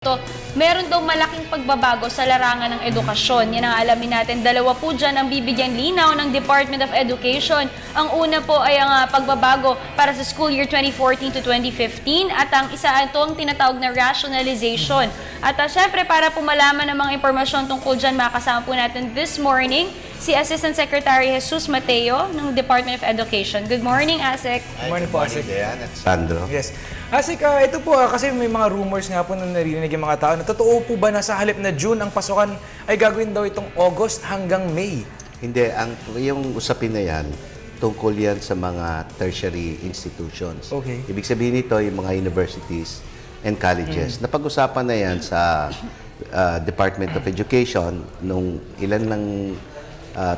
To, meron daw malaking pagbabago sa larangan ng edukasyon. Yan ang alamin natin. Dalawa po dyan ang bibigyan linaw ng Department of Education. Ang una po ay ang pagbabago para sa school year 2014 to 2015 at ang isa ito ang tinatawag na rationalization. At syempre para po malaman ng mga impormasyon tungkol dyan, makasama po natin this morning si Assistant Secretary Jesus Mateo ng Department of Education. Good morning, Asek. Good morning po, Asik. Diyan at Sandro. Yes. Asik, ito po kasi may mga rumors nga po na narinig yung mga tao na totoo po ba na sa halip na June ang pasukan ay gagawin daw itong August hanggang May? Hindi, yung usapin na yan, tungkol yan sa mga tertiary institutions. Okay. Ibig sabihin nito, yung mga universities and colleges. Napag-usapan na yan sa Department of Education nung ilan lang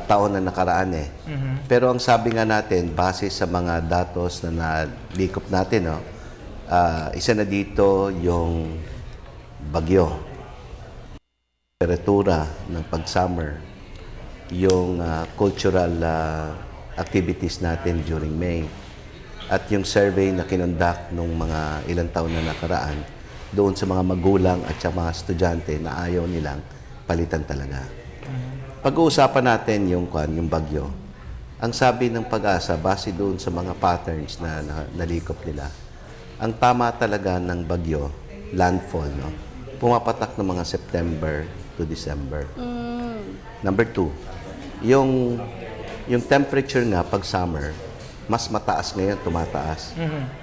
taon na nakaraan eh. Pero ang sabi nga natin, base sa mga datos na nalikop natin, no, isa na dito yung bagyo, temperatura ng pag-summer, yung cultural activities natin during May, at yung survey na kinonduct nung mga ilang taon na nakaraan doon sa mga magulang at sa mga estudyante na ayaw nilang palitan talaga. Pag-uusapan natin yung bagyo. Ang sabi ng Pag-asa, base doon sa mga patterns na nalikop nila, ang tama talaga ng bagyo, landfall, no? Pumapatak ng mga September to December. Number 2, yung temperature nga pag summer, mas mataas ngayon, tumataas.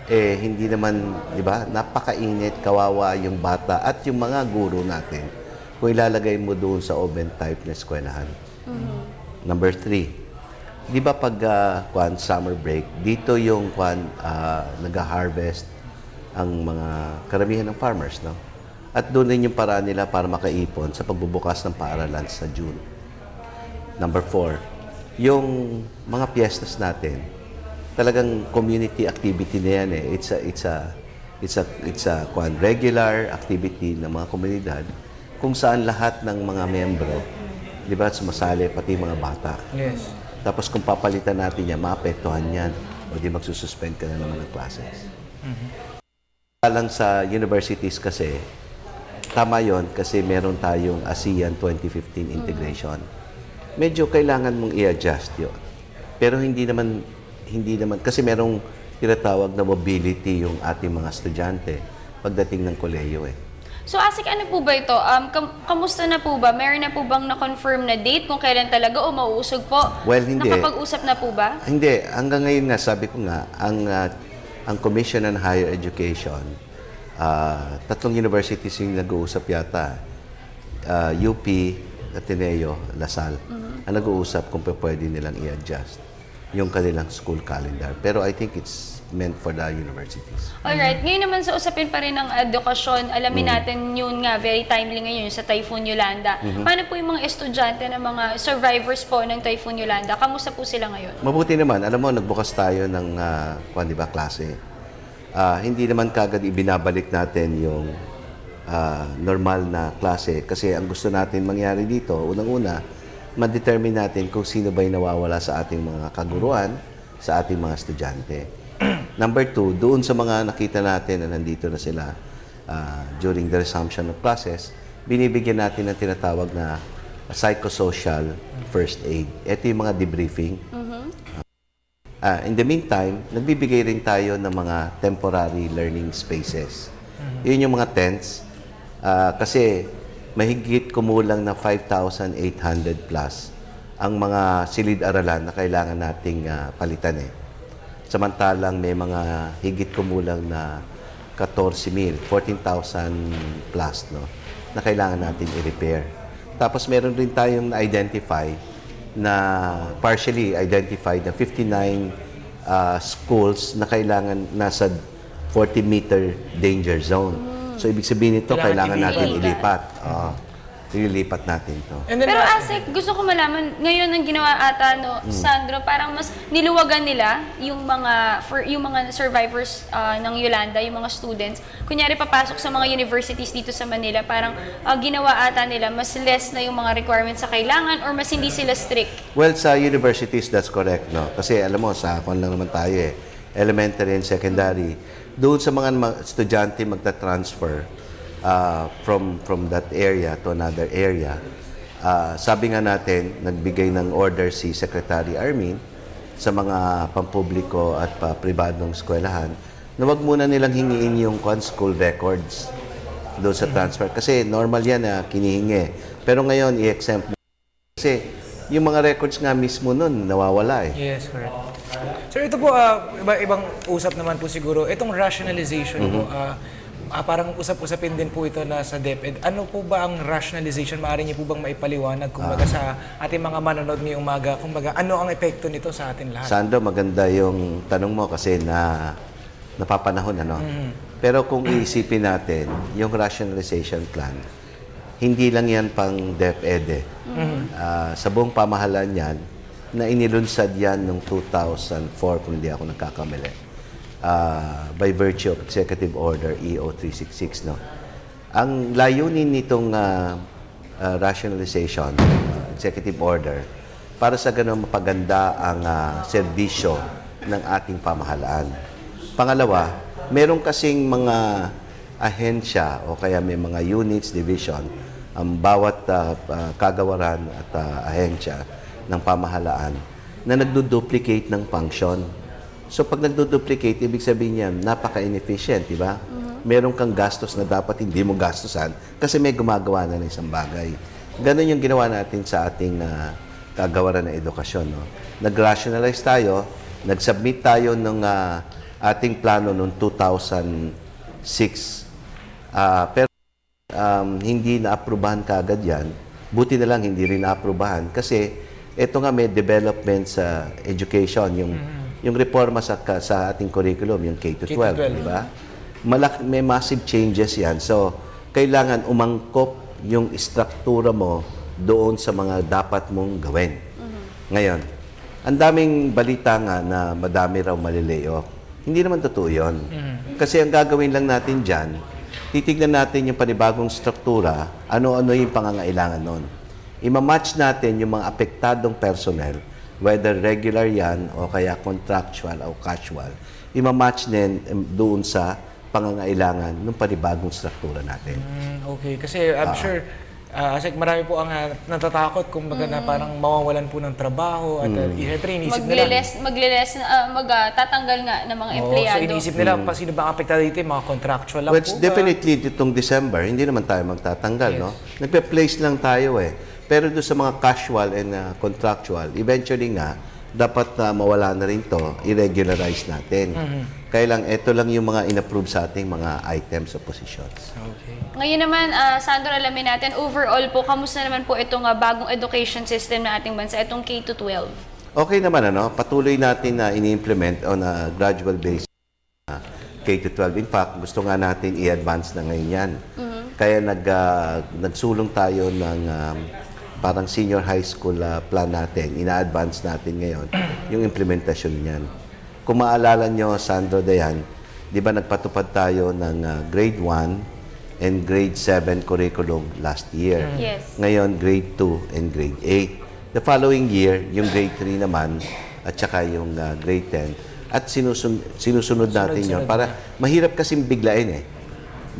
Eh, hindi naman, di ba, napakainit, kawawa yung bata at yung mga guro natin kung ilalagay mo doon sa oven type na eskwelahan. Number 3, di ba pag summer break, dito yung nag-harvest ang mga karamihan ng farmers, no? At doon din yung paraan nila para makaipon sa pagbubukas ng paaralan sa June. Number 4, yung mga piyestas natin, talagang community activity na yan eh. It's a regular activity ng mga komunidad kung saan lahat ng mga membro, di ba, sumasali, pati mga bata. Yes. Tapos kung papalitan natin yan, maapektuhan yan o di magsususpend ka na naman ng classes. Lang sa universities kasi, tama yon kasi meron tayong ASEAN 2015 integration. Medyo kailangan mong i-adjust yun. Pero hindi naman, kasi merong tinatawag na mobility yung ating mga estudyante pagdating ng kolehiyo eh. So, Asik, ano po ba ito? Kamusta na po ba? Meron na po bang na-confirm na date kung kailan talaga o mauusog po? Well, hindi. Nakapag-usap na po ba? Hindi. Hanggang ngayon nga, sabi ko nga, ang Commission on Higher Education, 3 universities yung nag-uusap yata. UP, Ateneo, Lasal. Ang nag-uusap kung pwede nilang i-adjust yung kanilang school calendar. Pero I think it's meant for the universities. Alright. Ngayon naman sa usapin pa rin ng edukasyon, alamin natin yun nga, very timely ngayon sa Typhoon Yolanda. Paano po yung mga estudyante na mga survivors po ng Typhoon Yolanda? Kamusta po sila ngayon? Mabuti naman. Alam mo, nagbukas tayo ng klase. Hindi naman kagad ibinabalik natin yung normal na klase kasi ang gusto natin mangyari dito, unang-una, ma-determine natin kung sino ba yung nawawala sa ating mga kaguruan, sa ating mga estudyante. Number 2, doon sa mga nakita natin na nandito na sila during the resumption of classes, binibigyan natin ng tinatawag na psychosocial first aid. Ito yung mga debriefing. In the meantime, nagbibigay rin tayo ng mga temporary learning spaces. Yun yung mga tents. Kasi mahigit kumulang na 5,800 plus ang mga silid-aralan na kailangan nating palitan eh. Samantalang may mga higit kumulang na 14,000 plus, no, na kailangan natin i-repair. Tapos meron rin tayong na-identify na partially identified na 59 schools na kailangan nasa 40-meter danger zone. So, ibig sabihin nito, kailangan natin ilipat. Ililipat natin to. Pero Asik, gusto ko malaman, ngayon ang ginawa ata, no, Sandro, parang mas niluwagan nila yung mga survivors ng Yolanda, yung mga students. Kunyari, papasok sa mga universities dito sa Manila, parang ginawa ata nila, mas less na yung mga requirements sa kailangan or mas hindi sila strict. Well, sa universities, that's correct, no? Kasi alam mo, sa akon lang naman tayo eh, elementary and secondary. Doon sa mga estudyante magta-transfer, from that area to another area. Sabi nga natin, nagbigay ng order si Secretary Armin sa mga pampubliko at pribadong eskwelahan na wag muna nilang hingiin yung school records doon sa transfer. Kasi normal yan na kinihingi. Pero ngayon, i-exempt. Kasi yung mga records nga mismo nun, nawawala eh. Yes, correct. Sir, ito po, ibang usap naman po siguro. Itong rationalization po, parang usap-usapin din po ito na sa DepEd. Ano po ba ang rationalization? Maaari niyo po bang maipaliwanag kumbaga sa ating mga manonood ngayong umaga? Kumbaga, ano ang epekto nito sa atin lahat? Sandro, maganda yung tanong mo kasi napapanahon, ano? Pero kung iisipin natin, yung rationalization plan, hindi lang yan pang DepEd eh. Sa buong pamahalaan yan, na inilunsad yan noong 2004, kung hindi ako nagkakamali, by virtue of Executive Order EO 366. No? Ang layunin nitong rationalization, Executive Order, para sa ganun mapaganda ang serbisyo ng ating pamahalaan. Pangalawa, meron kasing mga ahensya o kaya may mga units, division, ang bawat kagawaran at ahensya ng pamahalaan na nagdo-duplicate ng function. So pag nagdo-duplicate, ibig sabihin niyan, napaka-inefficient, di ba? Meron kang gastos na dapat hindi mo gastusan kasi may gumagawa na ng isang bagay. Ganon yung ginawa natin sa ating kagawaran ng edukasyon. No? Nag-rationalize tayo, nag-submit tayo ng ating plano noong 2006. Pero hindi na-aprobahan kaagad yan. Buti na lang hindi rin na-aprobahan kasi ito nga may development sa education, yung reforma sa ating curriculum, yung K-12, di ba? May massive changes yan. So, kailangan umangkop yung struktura mo doon sa mga dapat mong gawin. Ngayon, ang daming balita nga na madami raw malileo. Hindi naman totoo yun. Kasi ang gagawin lang natin dyan, titignan natin yung panibagong struktura, ano-ano yung pangangailangan nun. Ima-match natin yung mga apektadong personnel, whether regular yan o kaya contractual o casual, ima-match din doon sa pangangailangan ng panibagong struktura natin. Okay, kasi I'm sure Asik, marami po ang natatakot kumbaga na parang mawawalan po ng trabaho at syempre iniisip nila. Tatanggal nga ng mga empleyado. So iniisip nila, sino ba ang apektado dito? Mga contractual lang Well, po ba? definitely ditong December, hindi naman tayo magtatanggal, no? Nagpe-place lang tayo eh. Pero doon sa mga casual and contractual, eventually nga, dapat mawala na rin to, i-regularize natin. Kaya lang, ito lang yung mga in-approve sa ating mga items of positions. Okay. Ngayon naman, Sandro, alamin natin, overall po, kamusta naman po itong bagong education system na ating bansa, itong K-12? Okay naman, ano? Patuloy natin na ini-implement on a gradual basis K-12. In fact, gusto nga natin i-advance na ngayon yan. Kaya nagsulong tayo ng parang senior high school plan natin. Ina-advance natin ngayon yung implementasyon niyan. Kung maalala nyo, Sandro Dayan, di ba nagpatupad tayo ng grade 1 and grade 7 curriculum last year. Yes. Ngayon, grade 2 and grade 8. The following year, yung grade 3 naman, at saka yung grade 10. At sinusunod natin yun. Para mahirap kasing biglain eh.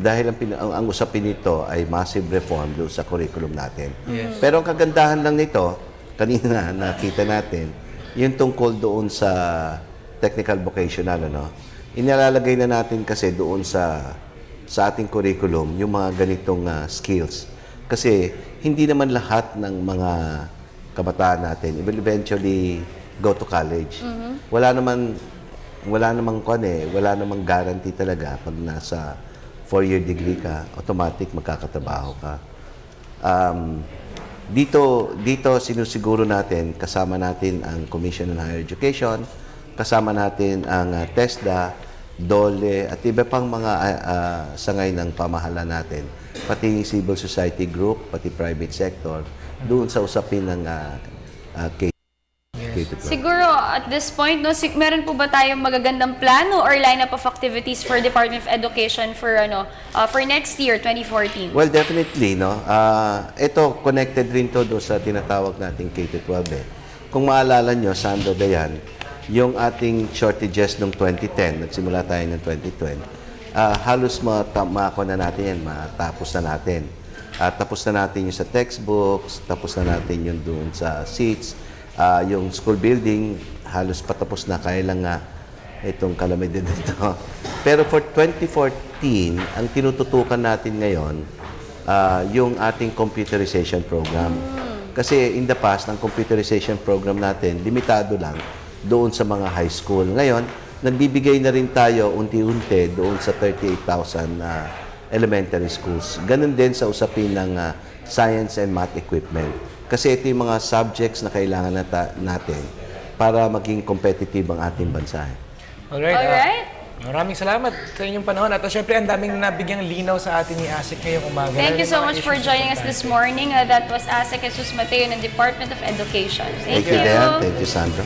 Dahil ang usapin nito ay massive reform doon sa curriculum natin. Yes. Pero ang kagandahan lang nito, kanina nakita natin, yung tungkol doon sa technical vocational, ano, inilalagay na natin kasi doon sa ating curriculum yung mga ganitong skills. Kasi hindi naman lahat ng mga kabataan natin will eventually go to college. Wala namang guarantee talaga pag nasa 4-year degree ka, automatic magkakatrabaho ka. Dito sinusiguro natin, kasama natin ang Commission on Higher Education, kasama natin ang TESDA, DOLE, at iba pang mga sangay ng pamahalaan natin, pati civil society group, pati private sector, doon sa usapin ng K-12. Siguro at this point, no, meron po ba tayong magagandang plano or lineup of activities for Department of Education for for next year, 2014? Well, definitely, no. Ito connected rin to doon sa tinatawag nating K-12 eh. Kung maalala nyo, Sandro Dayan, yung ating shortages noong 2010, nagsimula tayo ng 2010, halos mako na natin yan, matapos na natin. Tapos na natin yung sa textbooks, tapos na natin yung doon sa seats, yung school building, halos patapos na, kaya lang nga itong calamidad dito. Pero for 2014, ang tinututukan natin ngayon, yung ating computerization program. Kasi in the past, ang computerization program natin, limitado lang doon sa mga high school. Ngayon, nagbibigay na rin tayo unti-unti doon sa 38,000 elementary schools. Ganun din sa usapin ng science and math equipment. Kasi ito yung mga subjects na kailangan natin para maging competitive ang ating bansa. Alright. Alright. Maraming salamat sa inyong panahon. At syempre, ang daming nabigyang linaw sa atin ni ASEC ngayong umaga. Thank you so Mga much for issues joining us importante. this morning. That was ASEC Jesus Mateo ng Department of Education. Thank Thank you, you. Dan. Thank you, Sandra.